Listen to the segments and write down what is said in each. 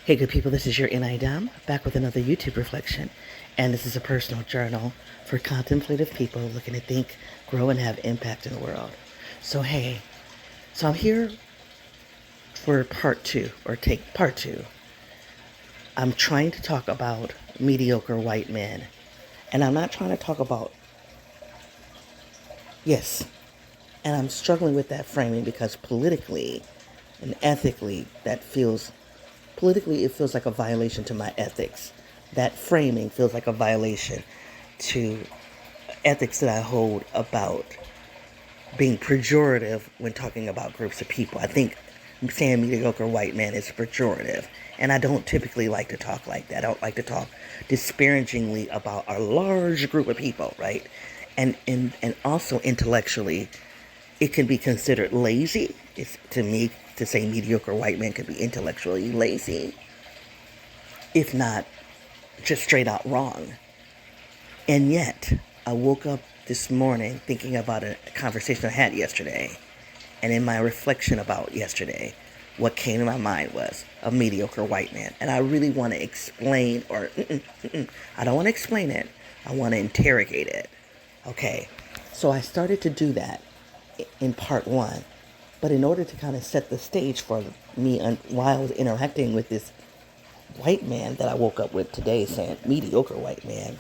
Hey, good people, this is your Dom, back with another YouTube reflection. And this is a personal journal for contemplative people looking to think, grow, and have impact in the world. So, hey, I'm here for part two, or take part two. I'm trying to talk about mediocre white men. And I'm not trying to talk about, yes, and I'm struggling with that framing because politically and ethically, it feels like a violation to my ethics. That framing feels like a violation to ethics that I hold about being pejorative when talking about groups of people. I think saying mediocre white man is pejorative. And I don't typically like to talk like that. I don't like to talk disparagingly about a large group of people, right? And also intellectually, it can be considered lazy. It's, to me, to say mediocre white man could be intellectually lazy, if not just straight out wrong. And yet, I woke up this morning thinking about a conversation I had yesterday. And in my reflection about yesterday, what came to my mind was a mediocre white man. And I really want to explain, I don't want to explain it. I want to interrogate it. Okay, so I started to do that in part one. But in order to kind of set the stage for me while I was interacting with this white man that I woke up with today saying mediocre white man,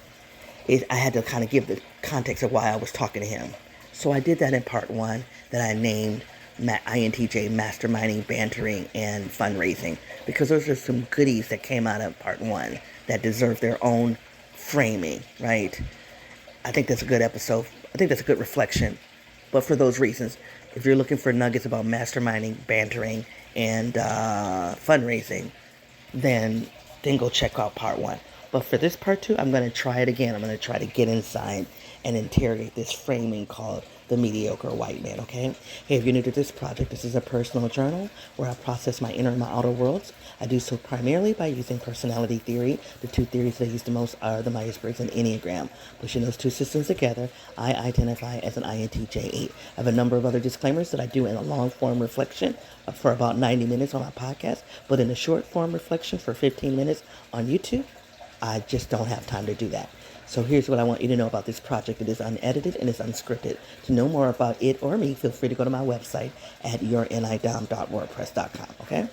I had to kind of give the context of why I was talking to him. So I did that in part one that I named INTJ, masterminding, bantering, and fundraising, because those are some goodies that came out of part one that deserve their own framing, right? I think that's a good episode. I think that's a good reflection. But for those reasons, if you're looking for nuggets about masterminding, bantering, and fundraising, then go check out part one. But for this part two, I'm going to try it again. I'm going to try to get inside and interrogate this framing called the mediocre white man, okay? Hey, if you're new to this project, this is a personal journal where I process my inner and my outer worlds. I do so primarily by using personality theory. The two theories that I use the most are the Myers-Briggs and Enneagram. Pushing those two systems together, I identify as an INTJ8. I have a number of other disclaimers that I do in a long-form reflection for about 90 minutes on my podcast, but in a short-form reflection for 15 minutes on YouTube, I just don't have time to do that. So here's what I want you to know about this project. It is unedited and it's unscripted. To know more about it or me, feel free to go to my website at yournidom.wordpress.com, okay?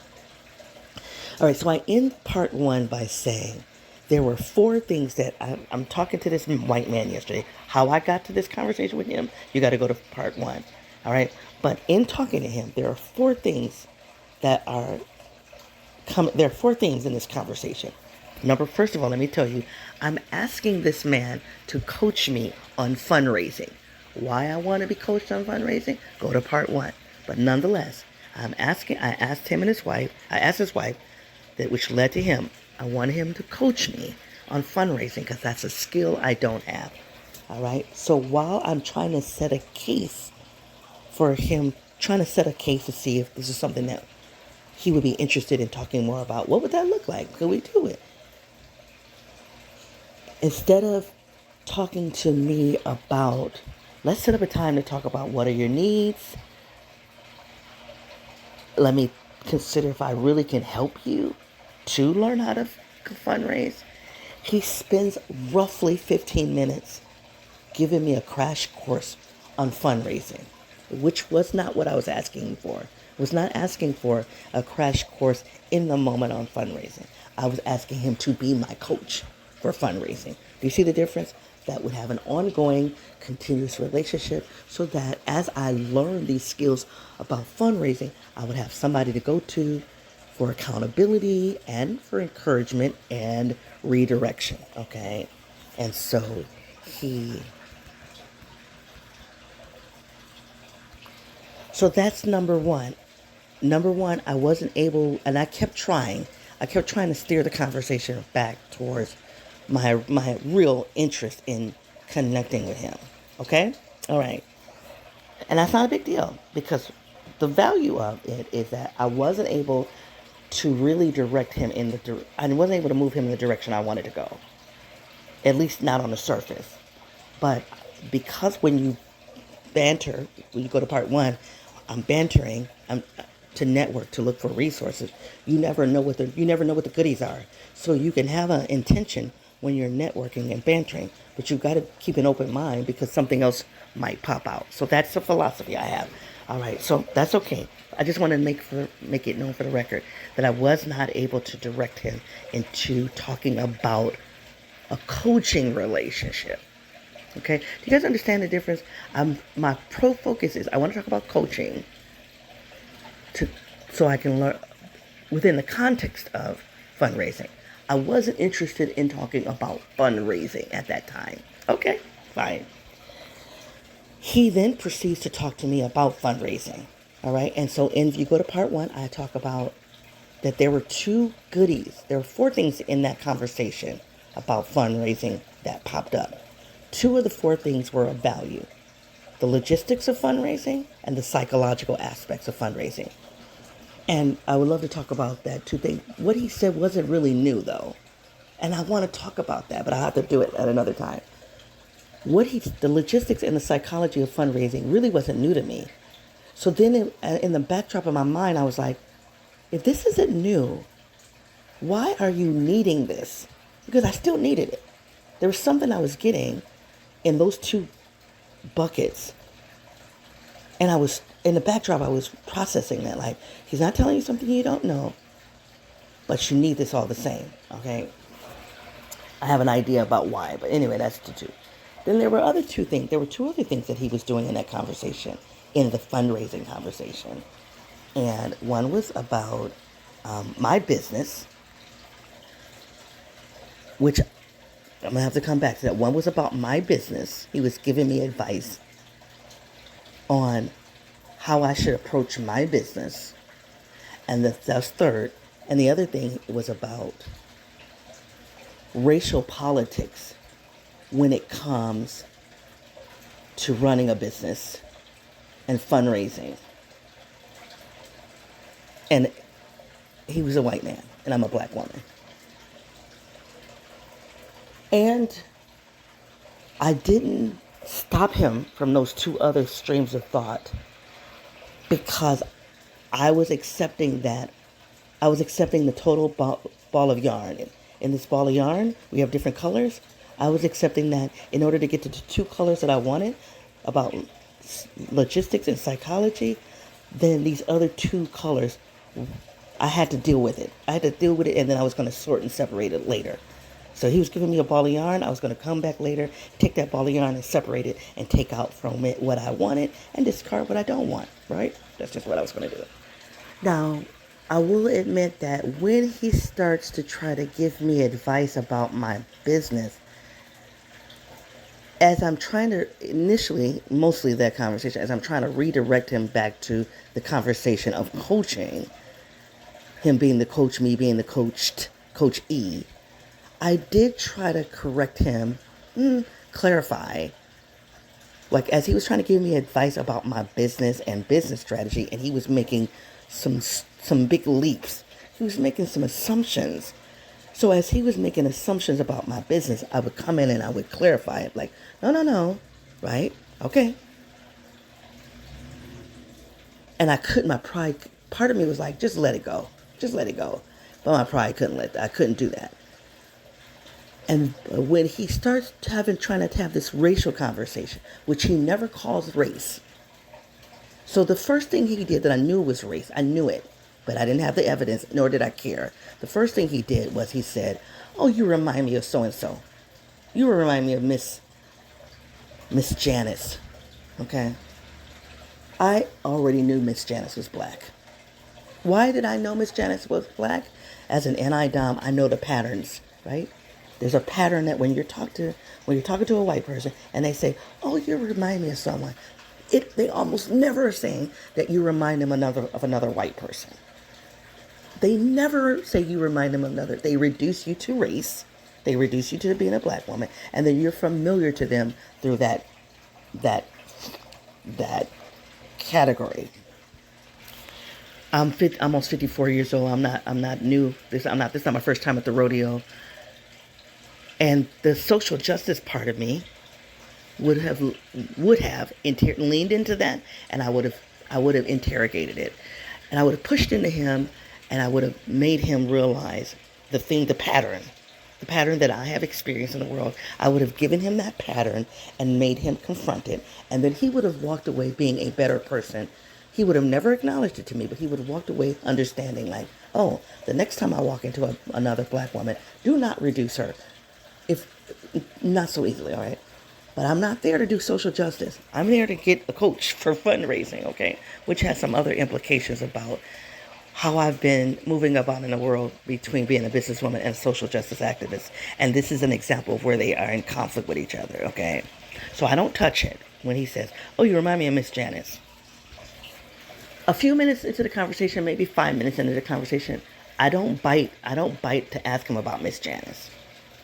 All right, so I end part one by saying there were four things that I'm talking to this white man yesterday. How I got to this conversation with him, you got to go to part one, all right? But in talking to him, there are four things that are there are four things in this conversation. First of all, let me tell you, I'm asking this man to coach me on fundraising. Why I want to be coached on fundraising? Go to part one. But nonetheless, I asked his wife, that which led to him. I want him to coach me on fundraising because that's a skill I don't have. All right. So while I'm trying to set a case for him, to see if this is something that he would be interested in talking more about, what would that look like? Could we do it? Instead of talking to me about, let's set up a time to talk about what are your needs. Let me consider if I really can help you to learn how to fundraise. He spends roughly 15 minutes giving me a crash course on fundraising, which was not what I was asking for. I was not asking for a crash course in the moment on fundraising. I was asking him to be my coach for fundraising. Do you see the difference? That would have an ongoing, continuous relationship so that as I learn these skills about fundraising, I would have somebody to go to for accountability and for encouragement and redirection, okay? And so so that's number one. Number one, I wasn't able, and I kept trying to steer the conversation back towards my real interest in connecting with him. Okay? All right. And that's not a big deal because the value of it is that I wasn't able to really direct him I wasn't able to move him in the direction I wanted to go. At least not on the surface. But because when you banter, when you go to part one, I'm bantering, to network, to look for resources. You never know what the goodies are. So you can have an intention when you're networking and bantering, but you've got to keep an open mind because something else might pop out. So that's the philosophy I have. All right, so that's okay. I just want to make it known for the record that I was not able to direct him into talking about a coaching relationship. Okay, do you guys understand the difference? My pro focus is I want to talk about coaching so I can learn within the context of fundraising. I wasn't interested in talking about fundraising at that time. Okay, fine. He then proceeds to talk to me about fundraising. All right, and so if you go to part 1, I talk about that there were 2 goodies. There were 4 things in that conversation about fundraising that popped up. 2 of the 4 things were of value: the logistics of fundraising and the psychological aspects of fundraising. And I would love to talk about that too. What he said wasn't really new though. And I want to talk about that, but I have to do it at another time. The logistics and the psychology of fundraising really wasn't new to me. So then in the backdrop of my mind, I was like, if this isn't new, why are you needing this? Because I still needed it. There was something I was getting in those 2 buckets. And I was, in the backdrop, I was processing that. Like, he's not telling you something you don't know, but you need this all the same, okay? I have an idea about why, but anyway, that's the 2. Then there were other 2 things. There were 2 other things that he was doing in that conversation, in the fundraising conversation. And one was about my business, which I'm going to have to come back to that. One was about my business. He was giving me advice on how I should approach my business. And that's third. And the other thing was about racial politics when it comes to running a business and fundraising. And he was a white man, and I'm a black woman. And I didn't stop him from those 2 other streams of thought because I was accepting that. I was accepting the total ball of yarn. In this ball of yarn, we have different colors. I was accepting that in order to get to the 2 colors that I wanted about logistics and psychology, then these other 2 colors, I had to deal with it. I had to deal with it, and then I was going to sort and separate it later. So he was giving me a ball of yarn. I was going to come back later, take that ball of yarn and separate it and take out from it what I wanted and discard what I don't want, right? That's just what I was going to do. Now, I will admit that when he starts to try to give me advice about my business, as I'm trying to, initially, mostly that conversation, as I'm trying to redirect him back to the conversation of coaching, him being the coach, me being the coached, Coach E, I did try to correct him, clarify. Like, as he was trying to give me advice about my business and business strategy, and he was making some big leaps. He was making some assumptions. So as he was making assumptions about my business, I would come in and I would clarify it. Like, no, right? Okay. And I couldn't, my pride, part of me was like, just let it go. Just let it go. But my pride I couldn't do that. And when he starts trying to have this racial conversation, which he never calls race. So the first thing he did that I knew was race. I knew it, but I didn't have the evidence, nor did I care. The first thing he did was he said, oh, you remind me of so-and-so. You remind me of Miss Janice. Okay? I already knew Miss Janice was black. Why did I know Miss Janice was black? As an NI-Dom, I know the patterns, right? There's a pattern that when you're talking to a white person and they say, oh, you remind me of someone, they almost never are saying that you remind them of another white person. They never say you remind them of another. They reduce you to race. They reduce you to being a black woman. And then you're familiar to them through that category. I'm almost 54 years old. I'm not new. This is not my first time at the rodeo. And the social justice part of me would have leaned into that, and I would have interrogated it. And I would have pushed into him, and I would have made him realize the pattern that I have experienced in the world. I would have given him that pattern and made him confront it. And then he would have walked away being a better person. He would have never acknowledged it to me, but he would have walked away understanding, like, oh, the next time I walk into another black woman, do not reduce her. If not so easily, all right? But I'm not there to do social justice. I'm there to get a coach for fundraising, okay? Which has some other implications about how I've been moving about in the world between being a businesswoman and a social justice activist. And this is an example of where they are in conflict with each other, okay? So I don't touch it when he says, oh, you remind me of Miss Janice. A few minutes into the conversation, maybe 5 minutes into the conversation, I don't bite to ask him about Miss Janice.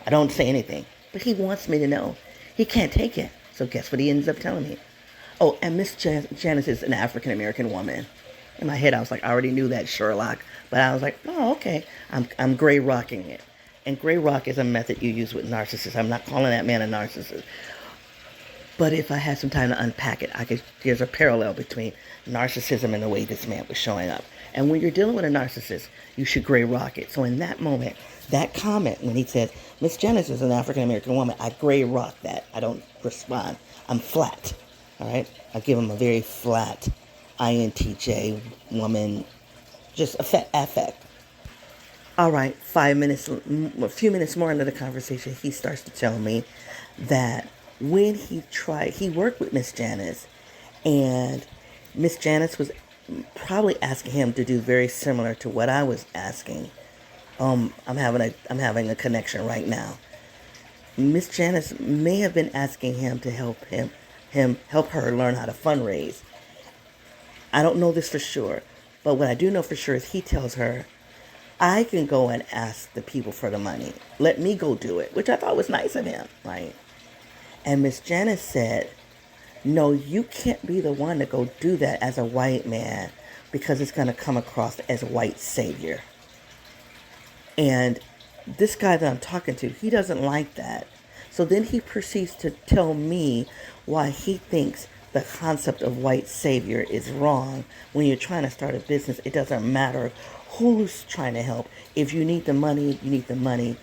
I don't say anything, but he wants me to know. He can't take it. So guess what he ends up telling me? Oh, and Miss Janice is an African American woman. In my head, I was like, I already knew that, Sherlock. But I was like, oh, okay. I'm gray rocking it. And gray rock is a method you use with narcissists. I'm not calling that man a narcissist. But if I had some time to unpack it, there's a parallel between narcissism and the way this man was showing up. And when you're dealing with a narcissist, you should gray rock it. So in that moment, that comment, when he said, Miss Janice is an African-American woman, I gray rock that. I don't respond. I'm flat. All right? I give him a very flat INTJ woman, just affect. All right, a few minutes more into the conversation, he starts to tell me that when he worked with Miss Janice, and Miss Janice was probably asking him to do very similar to what I was asking. I'm having a connection right now. Miss Janice may have been asking him to help her learn how to fundraise. I don't know this for sure, but what I do know for sure is he tells her, I can go and ask the people for the money. Let me go do it, which I thought was nice of him, right? And Miss Janice said, no, you can't be the one to go do that as a white man because it's going to come across as white savior. And this guy that I'm talking to, he doesn't like that. So then he proceeds to tell me why he thinks the concept of white savior is wrong. When you're trying to start a business, it doesn't matter who's trying to help. If you need the money, you need the money.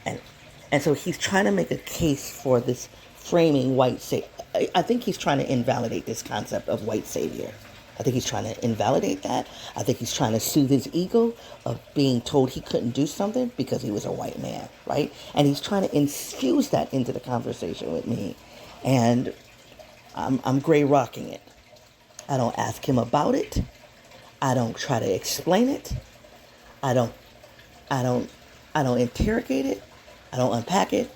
And so he's trying to make a case for this framing white savior. I think he's trying to invalidate this concept of white savior. I think he's trying to invalidate that. I think he's trying to soothe his ego of being told he couldn't do something because he was a white man, right? And he's trying to infuse that into the conversation with me. And I'm gray rocking it. I don't ask him about it. I don't try to explain it. I don't interrogate it. I don't unpack it.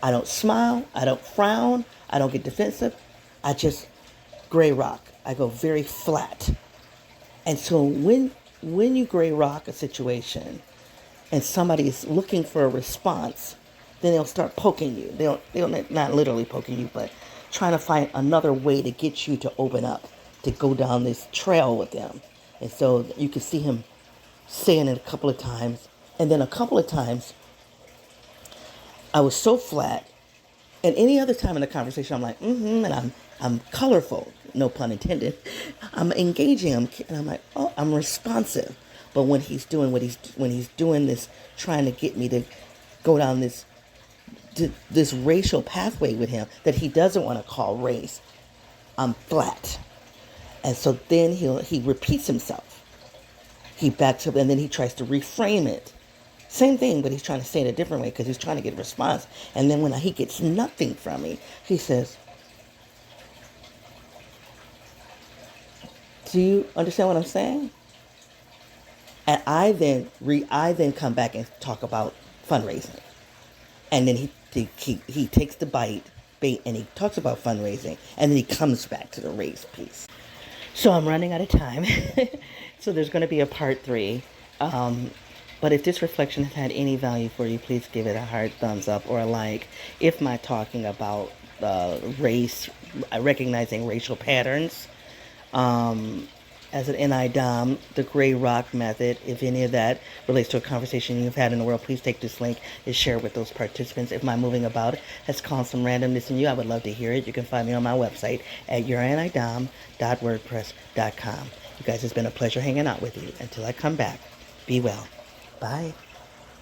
I don't smile. I don't frown. I don't get defensive. I just gray rock. I go very flat. And so when you gray rock a situation and somebody is looking for a response, then they'll start poking you. They'll not literally poking you, but trying to find another way to get you to open up, to go down this trail with them. And so you can see him saying it a couple of times. And then a couple of times, I was so flat. And any other time in the conversation, I'm like, and I'm colorful, no pun intended. I'm engaging him, and I'm like, oh, I'm responsive. But when he's doing this, trying to get me to go down this racial pathway with him that he doesn't want to call race, I'm flat. And so then he repeats himself. He backs up, and then he tries to reframe it. Same thing, but he's trying to say it a different way because he's trying to get a response. And then when he gets nothing from me, he says, do you understand what I'm saying? And I then come back and talk about fundraising. And then he takes the bait and he talks about fundraising, and then he comes back to the race piece. So I'm running out of time. So there's going to be a part 3. But if this reflection has had any value for you, please give it a heart thumbs up or a like. If my talking about race, recognizing racial patterns, as an NIDOM, the gray rock method, if any of that relates to a conversation you've had in the world, please take this link and share it with those participants. If my moving about has caused some randomness in you, I would love to hear it. You can find me on my website at yournidom.wordpress.com. You guys, it's been a pleasure hanging out with you. Until I come back, be well. Bye.